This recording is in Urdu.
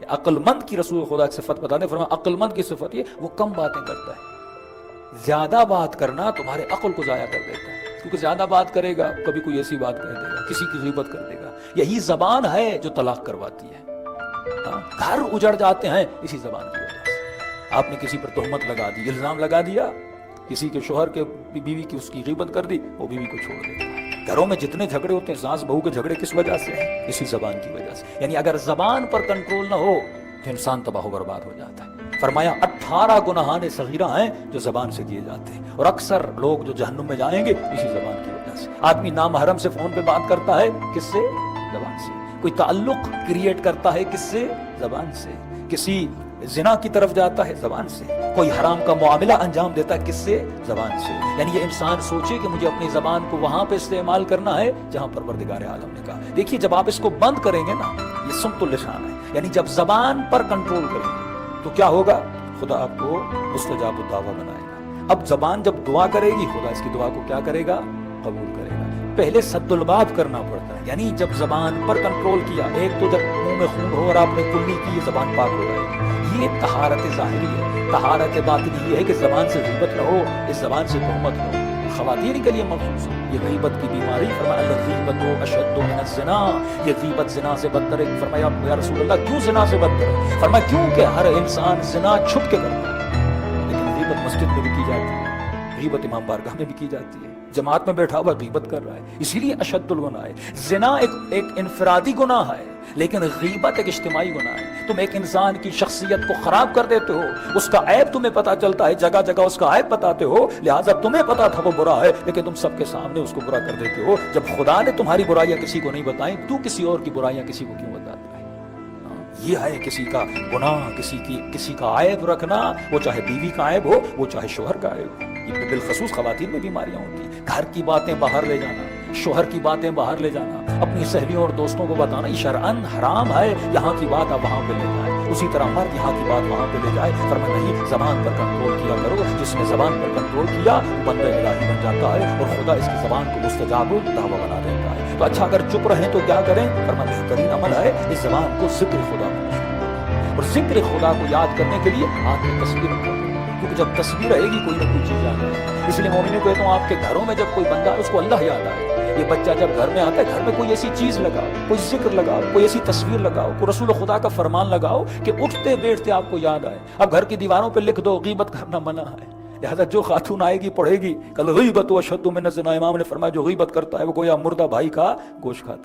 عقل مند کی رسول خدا کی صفت بتاتے ہیں، فرمایا عقل مند کی صفت یہ وہ کم باتیں کرتا ہے. زیادہ بات کرنا تمہارے عقل کو ضائع کر دیتا ہے، کیونکہ زیادہ بات کرے گا کبھی کوئی ایسی بات کہہ دے گا، کسی کی غیبت کر دے گا. یہی زبان ہے جو طلاق کرواتی ہے. گھر اجڑ جاتے ہیں اسی زبان کی وجہ سے. آپ نے کسی پر تہمت لگا دی، الزام لگا دیا، کسی کے شوہر کے بیوی کی اس کی غیبت کر دی، وہ بیوی کو چھوڑ دیتا ہے. گھروں میں جتنے جھگڑے ہوتے ہیں ساس بہو کے جھگڑے کس وجہ سے ہیں؟ اسی زبان کی وجہ سے. یعنی اگر زبان پر کنٹرول نہ ہو تو انسان تباہ و برباد ہو جاتا ہے. فرمایا 18 گناہان صغیرہ ہیں جو زبان سے کیے جاتے ہیں، اور اکثر لوگ جو جہنم میں جائیں گے اسی زبان کی وجہ سے. آدمی نامحرم سے فون پہ بات کرتا ہے، کس سے؟ زبان سے. کوئی تعلق کریٹ کرتا ہے، کس سے؟ زبان سے. کسی زنا کی طرف جاتا ہے، زبان سے. کوئی حرام کا معاملہ انجام دیتا ہے، کس سے؟ زبان سے. یعنی یہ انسان سوچے کہ مجھے اپنی زبان کو وہاں پہ استعمال کرنا ہے جہاں پروردگار عالم نے کہا. دیکھیے جب آپ اس کو بند کریں گے نا، یہ سمت اللسان ہے، یعنی جب زبان پر کنٹرول کریں گے تو کیا ہوگا؟ خدا آپ کو مستجاب الدعوہ بنائے گا. اب زبان جب دعا کرے گی، خدا اس کی دعا کو کیا کرے گا؟ قبول کرے گا. پہلے سد الباب کرنا پڑتا ہے، یعنی جب زبان پر کنٹرول کیا. ایک تو جب منہ میں خون ہو اور آپ نے کلی کی، یہ زبان پاک ہو جائے گی. یہ طہارت ظاہری ہے. طہارت باطنی یہ ہے کہ زبان سے غیبت نہ ہو، اس زبان سے تہمت نہ ہو. خواتین کے لیے مخصوص یہ غیبت کی بیماری. فرمایا الغیبۃ اشد من الزنا، یہ غیبت زنا سے بدتر ہے. فرمایا یا رسول اللہ کیوں زنا سے بدتر ہے؟ فرمایا کیونکہ ہر انسان زنا چھپ کے کرتا ہے، لیکن غیبت مسجد میں بھی کی جاتی ہے، غیبت امام بارگاہ میں بھی کی جاتی ہے، جماعت میں بیٹھا ہوا غیبت کر رہا ہے. اسی لیے اشد الگناہ ہے. زنا ایک انفرادی گناہ ہے، لیکن غیبت ایک اجتماعی گناہ ہے. تم ایک انسان کی شخصیت کو خراب کر دیتے ہو، اس کا عیب تمہیں پتا چلتا ہے، جگہ جگہ اس کا عیب بتاتے ہو، لہٰذا تمہیں پتا تھا وہ برا ہے لیکن تم سب کے سامنے اس کو برا کر دیتے ہو. جب خدا نے تمہاری برائیاں کسی کو نہیں بتائیں، تو کسی اور کی برائیاں کسی کو کیوں بتاتا ہے؟ یہ ہے کسی کا گناہ، کسی کا عیب رکھنا، وہ چاہے بیوی کا عیب ہو، وہ چاہے شوہر کا عیب ہو. یہ بالخصوص خواتین میں بیماریاں ہوتی ہیں. گھر کی باتیں باہر لے جانا، شوہر کی باتیں باہر لے جانا، اپنی سہیلیوں اور دوستوں کو بتانا، یہ شرعاً حرام ہے. یہاں کی بات آپ وہاں پہ لے جائیں، اسی طرح مرد یہاں کی بات وہاں پہ لے جائے. فرمایا نہیں، زبان پر کنٹرول کیا کرو. جس نے زبان پر کنٹرول کیا وہ بندہ الہی بن جاتا ہے، اور خدا اس کی زبان کو مستجاب الدعوہ بنا دیتا ہے. تو اچھا اگر چپ رہیں تو کیا کریں؟ فرمایا بہترین عمل ہے اس زبان کو ذکر خدا میں مشغول کریں، اور ذکر خدا کو یاد کرنے کے لیے ہاتھ میں تصویر رکھو، کیونکہ جب تصویر رہے گی کوئی نہ کوئی چیز یاد آئے. اس لیے مومنوں کہتا ہوں آپ کے گھروں میں جب کوئی بندہ ہے اس کو اللہ یاد آئے. یہ بچہ جب گھر میں آتا ہے، گھر میں کوئی ایسی چیز لگاؤ، کوئی ذکر لگاؤ، کوئی ایسی تصویر لگاؤ، کوئی رسول خدا کا فرمان لگاؤ کہ اٹھتے بیٹھتے آپ کو یاد آئے. اب گھر کی دیواروں پہ لکھ دو غیبت کرنا منع ہے، لہذا جو خاتون آئے گی پڑھے گی کل غیبت اشد من الزنا. امام نے فرمایا جو غیبت کرتا ہے وہ گویا مردہ بھائی کا گوشت کھاتا ہے.